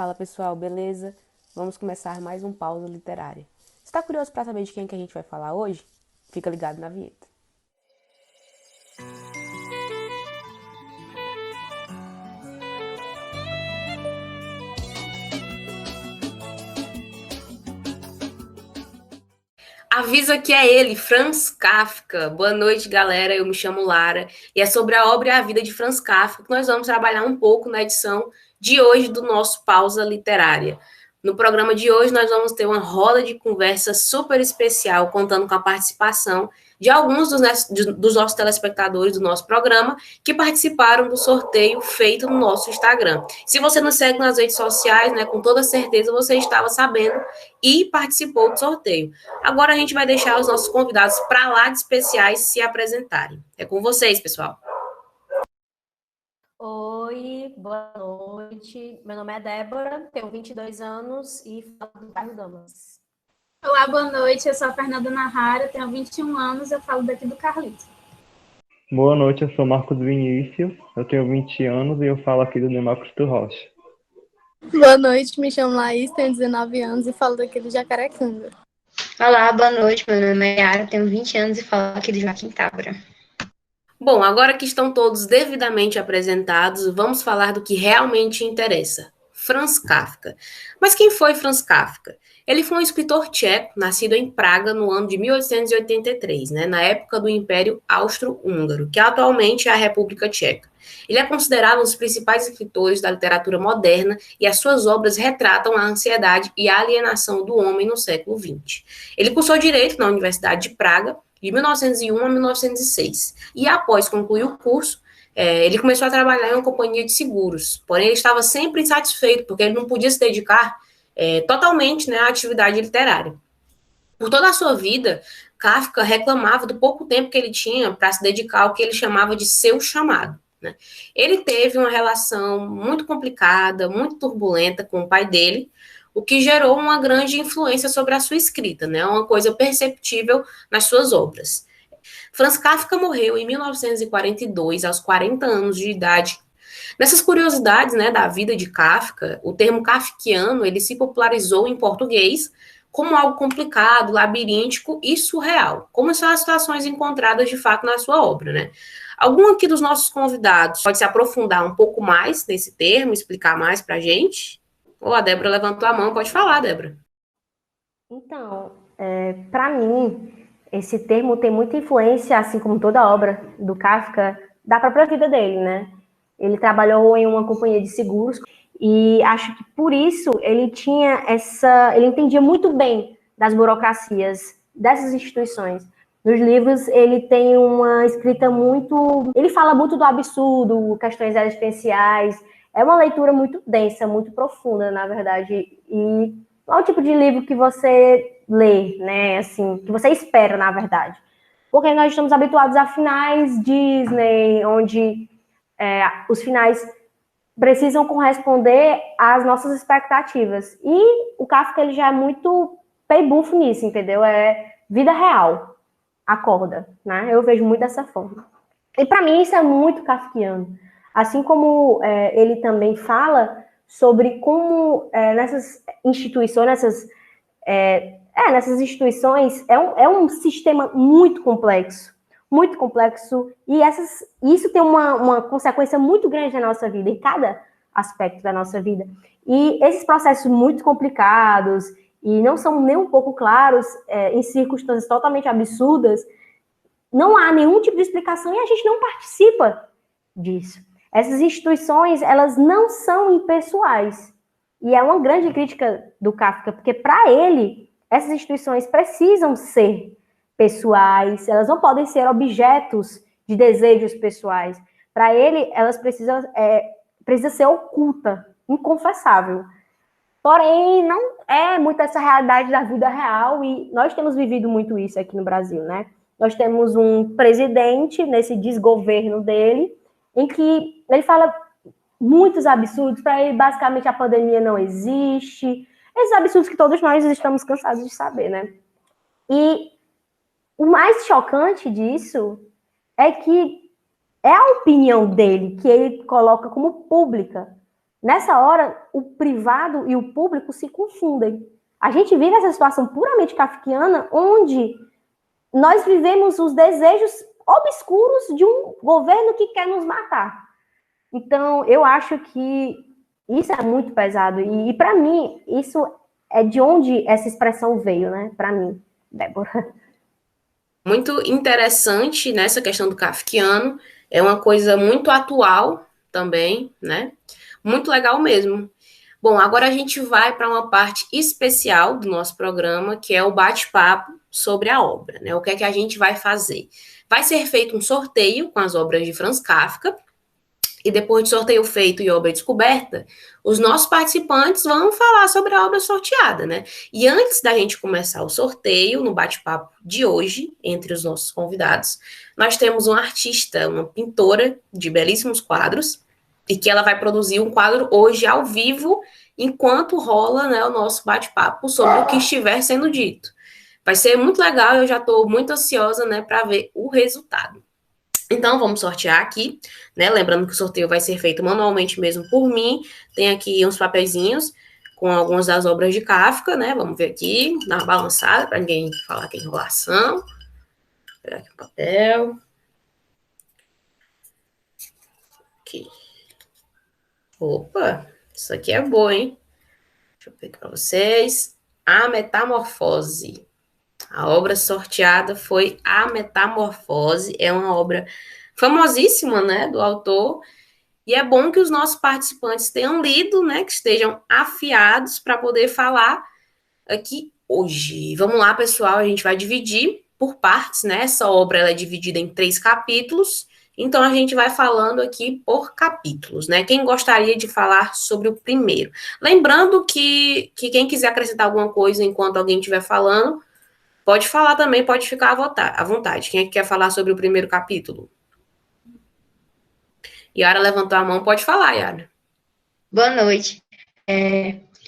Fala pessoal, beleza? Vamos começar mais um Pausa Literária. Você tá curioso para saber de quem que a gente vai falar hoje? Fica ligado na vinheta. Avisa que é ele, Franz Kafka. Boa noite, galera. Eu me chamo Lara e é sobre a obra e a vida de Franz Kafka que nós vamos trabalhar um pouco na edição de hoje do nosso Pausa Literária. No programa de hoje, nós vamos ter uma roda de conversa super especial, contando com a participação de alguns dos nossos telespectadores do nosso programa que participaram do sorteio feito no nosso Instagram. Se você nos segue nas redes sociais, né, com toda certeza você estava sabendo e participou do sorteio. Agora a gente vai deixar os nossos convidados para lá de especiais se apresentarem. É com vocês, pessoal. Oi, boa noite. Meu nome é Débora, tenho 22 anos e falo do bairro Damas. Olá, boa noite. Eu sou a Fernanda Narrara, tenho 21 anos e eu falo daqui do Carlito. Boa noite, eu sou Marcos Vinícius, eu tenho 20 anos e eu falo aqui do Demócrito Rocha. Boa noite, me chamo Laís, tenho 19 anos e falo daqui do Jacarecanga. Olá, boa noite, meu nome é Yara, tenho 20 anos e falo aqui do Joaquim Tabra. Bom, agora que estão todos devidamente apresentados, vamos falar do que realmente interessa. Franz Kafka. Mas quem foi Franz Kafka? Ele foi um escritor tcheco, nascido em Praga no ano de 1883, né, na época do Império Austro-Húngaro, que atualmente é a República Tcheca. Ele é considerado um dos principais escritores da literatura moderna e as suas obras retratam a ansiedade e a alienação do homem no século XX. Ele cursou Direito na Universidade de Praga, de 1901 a 1906. E após concluir o curso, ele começou a trabalhar em uma companhia de seguros. Porém, ele estava sempre insatisfeito, porque ele não podia se dedicar totalmente, né, à atividade literária. Por toda a sua vida, Kafka reclamava do pouco tempo que ele tinha para se dedicar ao que ele chamava de seu chamado. Né? Ele teve uma relação muito complicada, muito turbulenta com o pai dele, o que gerou uma grande influência sobre a sua escrita, né? Uma coisa perceptível nas suas obras. Franz Kafka morreu em 1942, aos 40 anos de idade. Nessas curiosidades, né, da vida de Kafka, o termo kafkiano ele se popularizou em português como algo complicado, labiríntico e surreal, como são as situações encontradas de fato na sua obra, né? Algum aqui dos nossos convidados pode se aprofundar um pouco mais nesse termo, explicar mais para a gente? Ou a Débora levantou a mão, pode falar, Débora. Então, para mim, esse termo tem muita influência, assim como toda obra do Kafka, da própria vida dele, né? Ele trabalhou em uma companhia de seguros e acho que por isso ele entendia muito bem das burocracias dessas instituições. Nos livros ele tem uma escrita ele fala muito do absurdo, questões existenciais. É uma leitura muito densa, muito profunda, na verdade, e não é o tipo de livro que você lê, né, assim, que você espera, na verdade. Porque nós estamos habituados a finais Disney, onde os finais precisam corresponder às nossas expectativas. E o Kafka, ele já é muito pay-buff nisso, entendeu? É vida real, acorda, né? Eu vejo muito dessa forma. E para mim isso é muito kafkiano. Assim como ele também fala sobre como nessas instituições, nessas instituições é um sistema muito complexo, e isso tem uma consequência muito grande na nossa vida, em cada aspecto da nossa vida. E esses processos muito complicados e não são nem um pouco claros, em circunstâncias totalmente absurdas, não há nenhum tipo de explicação e a gente não participa disso. Essas instituições, elas não são impessoais. E é uma grande crítica do Kafka, porque para ele, essas instituições precisam ser pessoais, elas não podem ser objetos de desejos pessoais. Para ele, elas precisam ser oculta, inconfessável. Porém, não é muito essa realidade da vida real e nós temos vivido muito isso aqui no Brasil, né? Nós temos um presidente nesse desgoverno dele, em que ele fala muitos absurdos. Para ele, basicamente, a pandemia não existe. Esses absurdos que todos nós estamos cansados de saber, né? E o mais chocante disso é que é a opinião dele que ele coloca como pública. Nessa hora, o privado e o público se confundem. A gente vive essa situação puramente kafkiana, onde nós vivemos os desejos obscuros de um governo que quer nos matar. Então, eu acho que isso é muito pesado. E para mim, isso é de onde essa expressão veio, né? Para mim, Débora. Muito interessante nessa questão do kafkiano. É uma coisa muito atual também, né? Muito legal mesmo. Bom, agora a gente vai para uma parte especial do nosso programa, que é o bate-papo sobre a obra, né? O que é que a gente vai fazer? Vai ser feito um sorteio com as obras de Franz Kafka, e depois de sorteio feito e obra descoberta, os nossos participantes vão falar sobre a obra sorteada, né? E antes da gente começar o sorteio, no bate-papo de hoje, entre os nossos convidados, nós temos uma artista, uma pintora de belíssimos quadros, e que ela vai produzir um quadro hoje ao vivo, enquanto rola, né, o nosso bate-papo sobre o que estiver sendo dito. Vai ser muito legal, eu já estou muito ansiosa, né, para ver o resultado. Então, vamos sortear aqui, né? Lembrando que o sorteio vai ser feito manualmente mesmo por mim. Tem aqui uns papeizinhos com algumas das obras de Kafka, né? Vamos ver aqui, dar uma balançada para ninguém falar que é enrolação. Vou pegar aqui o papel. Aqui. Opa, isso aqui é bom, hein? Deixa eu ver aqui para vocês. A Metamorfose. A obra sorteada foi A Metamorfose. É uma obra famosíssima, né, do autor. E é bom que os nossos participantes tenham lido, né, que estejam afiados para poder falar aqui hoje. Vamos lá, pessoal, a gente vai dividir por partes, né? Essa obra ela é dividida em 3 capítulos, então a gente vai falando aqui por capítulos, né? Quem gostaria de falar sobre o primeiro? Lembrando que quem quiser acrescentar alguma coisa enquanto alguém estiver falando, pode falar também, pode ficar à vontade. Quem é que quer falar sobre o primeiro capítulo? Yara levantou a mão, pode falar, Yara. Boa noite.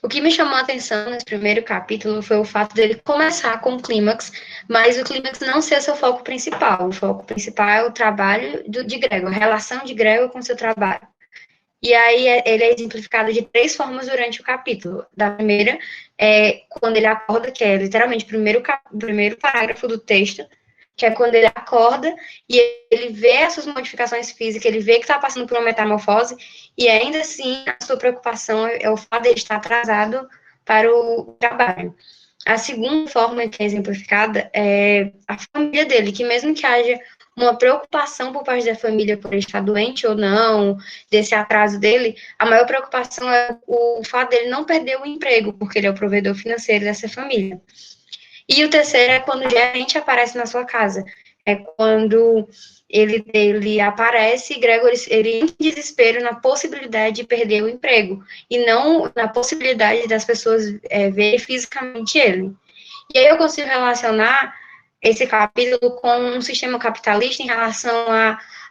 O que me chamou a atenção nesse primeiro capítulo foi o fato dele começar com o clímax, mas o clímax não ser seu foco principal. O foco principal é o trabalho de Gregor, a relação de Gregor com seu trabalho. E aí ele é exemplificado de 3 formas durante o capítulo. Da primeira é quando ele acorda, que é literalmente o primeiro parágrafo do texto, que é quando ele acorda e ele vê essas modificações físicas, ele vê que está passando por uma metamorfose, e ainda assim a sua preocupação é o fato de ele estar atrasado para o trabalho. A segunda forma que é exemplificada é a família dele, que mesmo que haja uma preocupação por parte da família por ele estar doente ou não, desse atraso dele, a maior preocupação é o fato dele não perder o emprego, porque ele é o provedor financeiro dessa família. E o terceiro é quando o gerente aparece na sua casa. É quando ele aparece e Gregor, ele em desespero na possibilidade de perder o emprego, e não na possibilidade das pessoas verem fisicamente ele. E aí eu consigo relacionar esse capítulo com um sistema capitalista em relação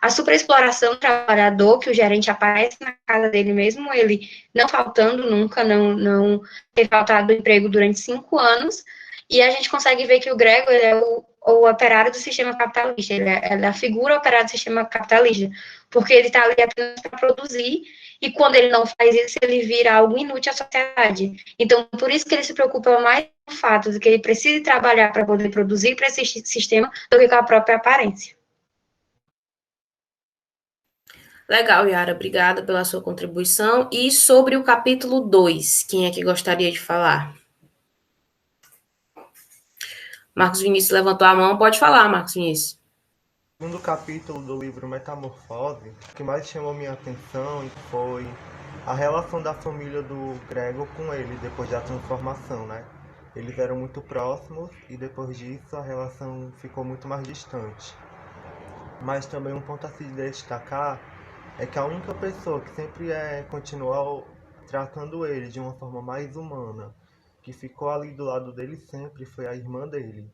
à superexploração do trabalhador, que o gerente aparece na casa dele mesmo, ele não faltando nunca, não ter faltado emprego durante 5 anos, e a gente consegue ver que o Gregor ele é o operário do sistema capitalista, ele é a figura operária do sistema capitalista, porque ele está ali apenas para produzir, e quando ele não faz isso, ele vira algo inútil à sociedade. Então, por isso que ele se preocupa mais com o fato de que ele precisa trabalhar para poder produzir para esse sistema do que com a própria aparência. Legal, Yara, obrigada pela sua contribuição. E sobre o capítulo 2, quem é que gostaria de falar? Marcos Vinícius levantou a mão, pode falar, Marcos Vinícius. No segundo capítulo do livro Metamorfose, o que mais chamou minha atenção foi a relação da família do Gregor com ele depois da transformação, né? Eles eram muito próximos e depois disso a relação ficou muito mais distante. Mas também um ponto a se destacar é que a única pessoa que sempre continuou tratando ele de uma forma mais humana, que ficou ali do lado dele sempre, foi a irmã dele,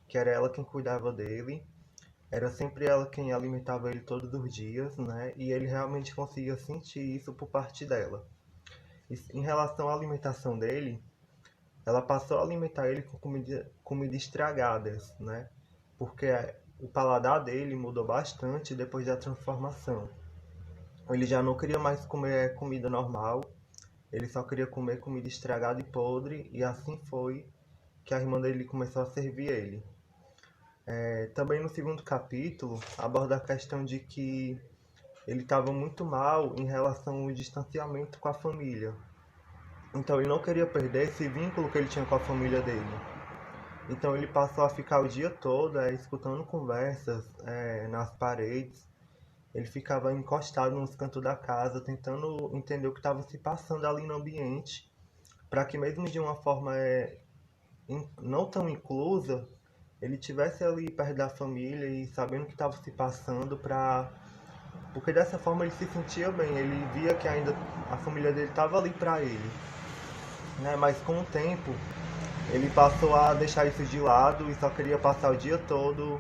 que era ela quem cuidava dele. Era sempre ela quem alimentava ele todos os dias, né? E ele realmente conseguia sentir isso por parte dela. E, em relação à alimentação dele, ela passou a alimentar ele com comida estragadas, né? Porque o paladar dele mudou bastante depois da transformação. Ele já não queria mais comer comida normal, ele só queria comer comida estragada e podre, e assim foi que a irmã dele começou a servir ele. Também no segundo capítulo aborda a questão de que ele estava muito mal em relação ao distanciamento com a família. Então ele não queria perder esse vínculo que ele tinha com a família dele. Então ele passou a ficar o dia todo escutando conversas nas paredes. Ele ficava encostado nos cantos da casa, tentando entender o que estava se passando ali no ambiente, para que mesmo de uma forma não tão inclusa, ele tivesse ali perto da família e sabendo o que estava se passando, porque dessa forma ele se sentia bem, ele via que ainda a família dele estava ali para ele, né? Mas com o tempo ele passou a deixar isso de lado e só queria passar o dia todo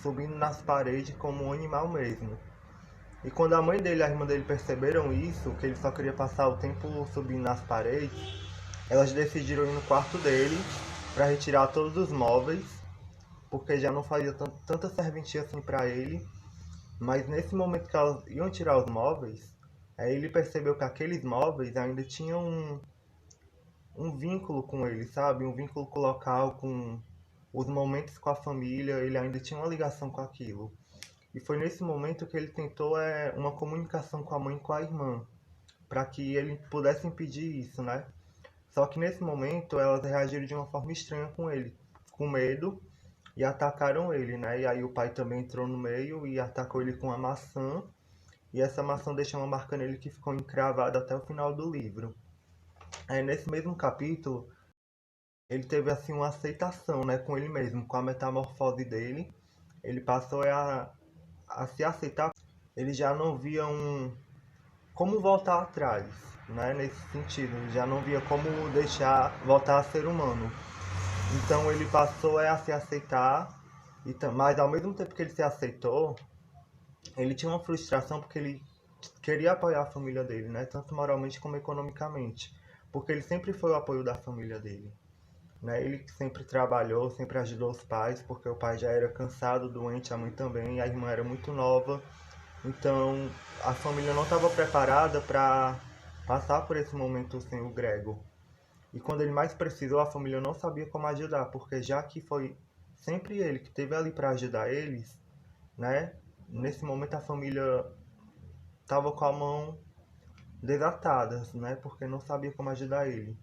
subindo nas paredes como um animal mesmo. E quando a mãe dele e a irmã dele perceberam isso, que ele só queria passar o tempo subindo nas paredes, elas decidiram ir no quarto dele para retirar todos os móveis, porque já não fazia tanta serventia assim para ele. Mas nesse momento que elas iam tirar os móveis, aí ele percebeu que aqueles móveis ainda tinham um vínculo com ele, sabe? Um vínculo com o local, com os momentos com a família, ele ainda tinha uma ligação com aquilo. E foi nesse momento que ele tentou uma comunicação com a mãe e com a irmã, para que ele pudesse impedir isso, né? Só que nesse momento elas reagiram de uma forma estranha com ele, com medo, e atacaram ele, né? E aí o pai também entrou no meio e atacou ele com uma maçã, e essa maçã deixou uma marca nele que ficou encravada até o final do livro. Aí nesse mesmo capítulo, ele teve assim uma aceitação, né, com ele mesmo, com a metamorfose dele. Ele passou a se aceitar. Ele já não via como voltar atrás, né, nesse sentido. Ele já não via como voltar a ser humano. Então ele passou a se aceitar, mas ao mesmo tempo que ele se aceitou, ele tinha uma frustração porque ele queria apoiar a família dele, né, tanto moralmente como economicamente, porque ele sempre foi o apoio da família dele, né? Ele sempre trabalhou, sempre ajudou os pais, porque o pai já era cansado, doente, a mãe também, a irmã era muito nova. Então a família não estava preparada para passar por esse momento sem o Gregor. E quando ele mais precisou, a família não sabia como ajudar, porque já que foi sempre ele que esteve ali para ajudar eles, né? Nesse momento a família estava com a mão desatada, né? Porque não sabia como ajudar ele.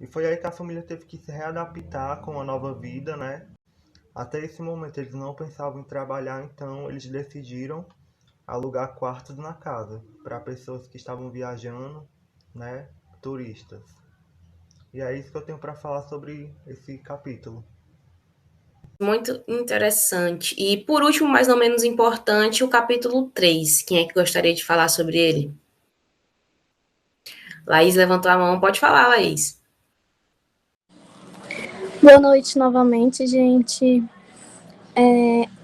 E foi aí que a família teve que se readaptar com a nova vida, né? Até esse momento eles não pensavam em trabalhar, então eles decidiram alugar quartos na casa para pessoas que estavam viajando, né? Turistas. E é isso que eu tenho para falar sobre esse capítulo. Muito interessante. E por último, mais ou menos importante, o capítulo 3. Quem é que gostaria de falar sobre ele? Laís levantou a mão. Pode falar, Laís. Boa noite novamente, gente.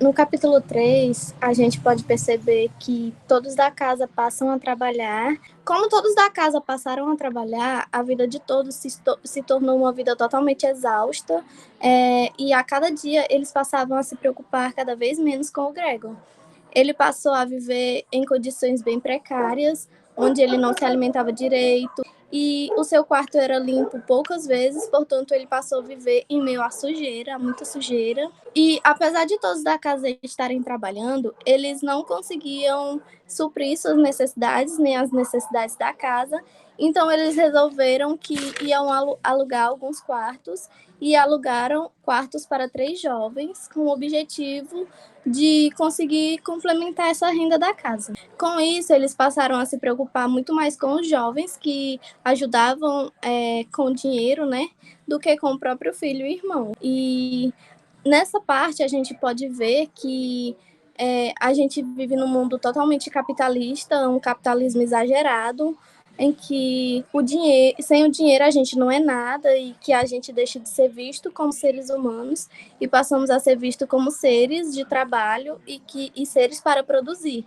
No capítulo 3, a gente pode perceber que todos da casa passam a trabalhar. Como todos da casa passaram a trabalhar, a vida de todos se tornou uma vida totalmente exausta, e a cada dia eles passavam a se preocupar cada vez menos com o Gregor. Ele passou a viver em condições bem precárias, onde ele não se alimentava direito, e o seu quarto era limpo poucas vezes, portanto ele passou a viver em meio à sujeira, muita sujeira. E apesar de todos da casa estarem trabalhando, eles não conseguiam suprir suas necessidades, nem as necessidades da casa, então eles resolveram que iam alugar alguns quartos, e alugaram quartos para 3 jovens, com o objetivo de conseguir complementar essa renda da casa. Com isso, eles passaram a se preocupar muito mais com os jovens que ajudavam com dinheiro, né, do que com o próprio filho e irmão. E nessa parte a gente pode ver que a gente vive num mundo totalmente capitalista, um capitalismo exagerado, em que sem o dinheiro a gente não é nada e que a gente deixa de ser visto como seres humanos e passamos a ser visto como seres de trabalho e seres para produzir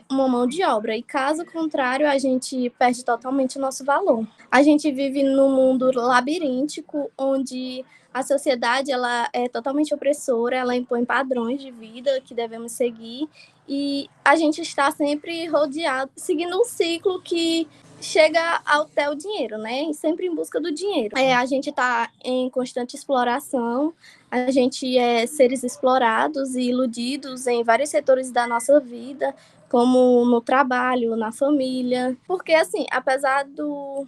uma mão de obra. E caso contrário, a gente perde totalmente o nosso valor. A gente vive num mundo labiríntico onde a sociedade ela é totalmente opressora, ela impõe padrões de vida que devemos seguir e a gente está sempre rodeado, seguindo um ciclo que chega até o dinheiro, né? E sempre em busca do dinheiro. A gente está em constante exploração, a gente é seres explorados e iludidos em vários setores da nossa vida, como no trabalho, na família. Porque, assim, apesar do...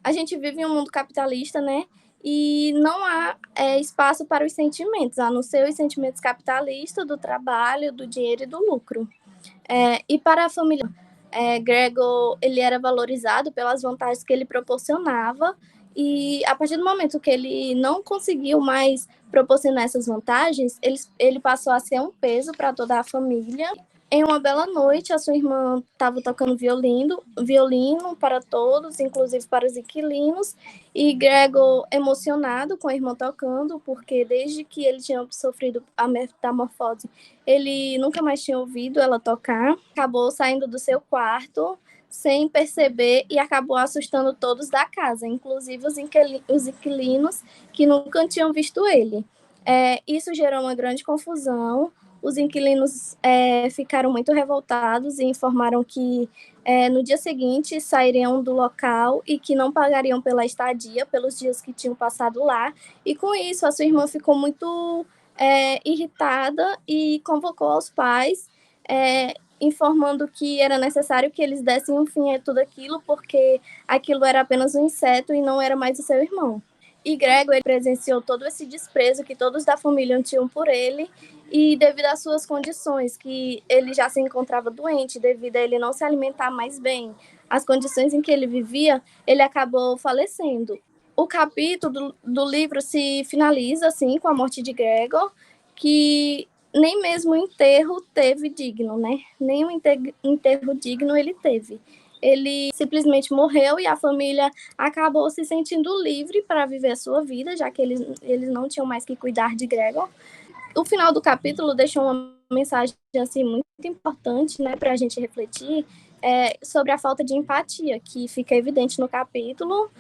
A gente vive em um mundo capitalista, né? E não há espaço para os sentimentos, a não ser os sentimentos capitalistas do trabalho, do dinheiro e do lucro. E para a família, Gregor, ele era valorizado pelas vantagens que ele proporcionava, e a partir do momento que ele não conseguiu mais proporcionar essas vantagens, ele passou a ser um peso para toda a família. Em uma bela noite, a sua irmã estava tocando violino para todos, inclusive para os inquilinos, e Gregor, emocionado com a irmã tocando, porque desde que ele tinha sofrido a metamorfose, ele nunca mais tinha ouvido ela tocar, acabou saindo do seu quarto sem perceber e acabou assustando todos da casa, inclusive os inquilinos que nunca tinham visto ele. Isso gerou uma grande confusão. Os inquilinos ficaram muito revoltados e informaram que no dia seguinte sairiam do local e que não pagariam pela estadia, pelos dias que tinham passado lá. E com isso, a sua irmã ficou muito irritada e convocou aos pais, informando que era necessário que eles dessem um fim a tudo aquilo, porque aquilo era apenas um inseto e não era mais o seu irmão. E Gregor presenciou todo esse desprezo que todos da família tinham por ele, e devido às suas condições, que ele já se encontrava doente, devido a ele não se alimentar mais bem, as condições em que ele vivia, ele acabou falecendo. O capítulo do livro se finaliza assim com a morte de Gregor, que nem mesmo o enterro teve digno, né? Nem um enterro digno ele teve. Ele simplesmente morreu e a família acabou se sentindo livre para viver a sua vida, já que eles não tinham mais que cuidar de Gregor. O final do capítulo deixou uma mensagem assim, muito importante, né, para a gente refletir sobre a falta de empatia, que fica evidente no capítulo,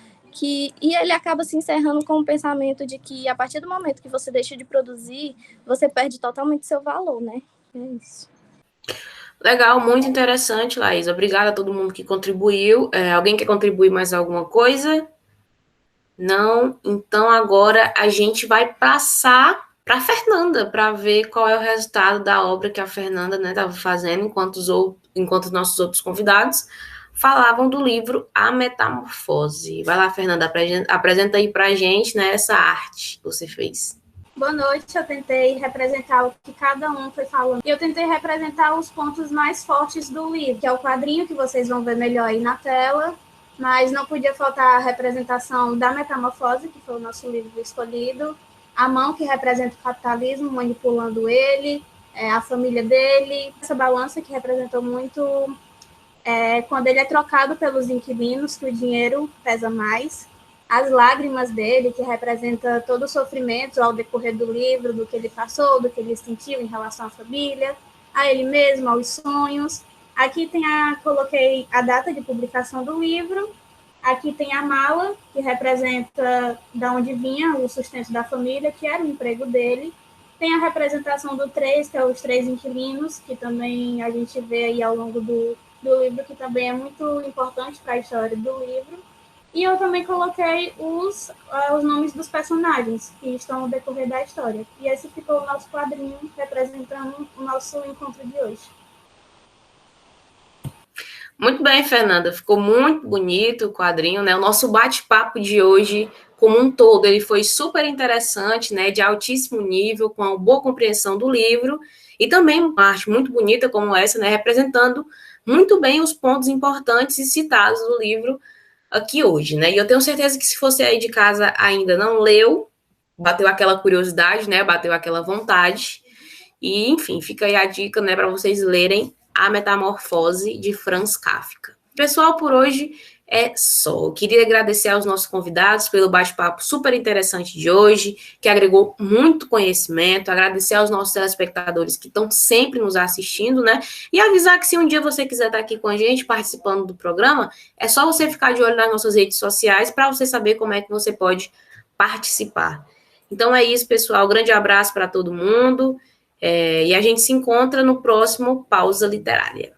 e ele acaba se encerrando com o pensamento de que a partir do momento que você deixa de produzir, você perde totalmente seu valor, né? É isso. Legal, muito interessante, Laís. Obrigada a todo mundo que contribuiu. Alguém quer contribuir mais alguma coisa? Não? Então agora a gente vai passar para a Fernanda, para ver qual é o resultado da obra que a Fernanda estava fazendo, enquanto os nossos outros convidados falavam do livro A Metamorfose. Vai lá, Fernanda, apresenta aí para a gente, né, essa arte que você fez. Boa noite, eu tentei representar o que cada um foi falando. E eu tentei representar os pontos mais fortes do livro, que é o quadrinho que vocês vão ver melhor aí na tela, mas não podia faltar a representação da Metamorfose, que foi o nosso livro escolhido, a mão que representa o capitalismo manipulando ele, a família dele, essa balança que representou muito quando ele é trocado pelos inquilinos, que o dinheiro pesa mais, as lágrimas dele, que representa todo o sofrimento ao decorrer do livro, do que ele passou, do que ele sentiu em relação à família, a ele mesmo, aos sonhos. Aqui coloquei a data de publicação do livro. Aqui tem a mala, que representa de onde vinha o sustento da família, que era o emprego dele. Tem a representação do 3, que é os 3 inquilinos, que também a gente vê aí ao longo do livro, que também é muito importante para a história do livro. E eu também coloquei os nomes dos personagens que estão no decorrer da história. E esse ficou o nosso quadrinho representando o nosso encontro de hoje. Muito bem, Fernanda. Ficou muito bonito o quadrinho, né? O nosso bate-papo de hoje, como um todo, ele foi super interessante, né? De altíssimo nível, com uma boa compreensão do livro. E também uma arte muito bonita como essa, né? Representando muito bem os pontos importantes e citados do livro aqui hoje, né? E eu tenho certeza que se você aí de casa ainda não leu, bateu aquela curiosidade, né? Bateu aquela vontade. E, enfim, fica aí a dica, né, para vocês lerem A Metamorfose, de Franz Kafka. Pessoal, por hoje é só. Eu queria agradecer aos nossos convidados pelo bate-papo super interessante de hoje, que agregou muito conhecimento, agradecer aos nossos telespectadores que estão sempre nos assistindo, né? E avisar que se um dia você quiser estar aqui com a gente, participando do programa, é só você ficar de olho nas nossas redes sociais para você saber como é que você pode participar. Então é isso, pessoal. Grande abraço para todo mundo. E a gente se encontra no próximo Pausa Literária.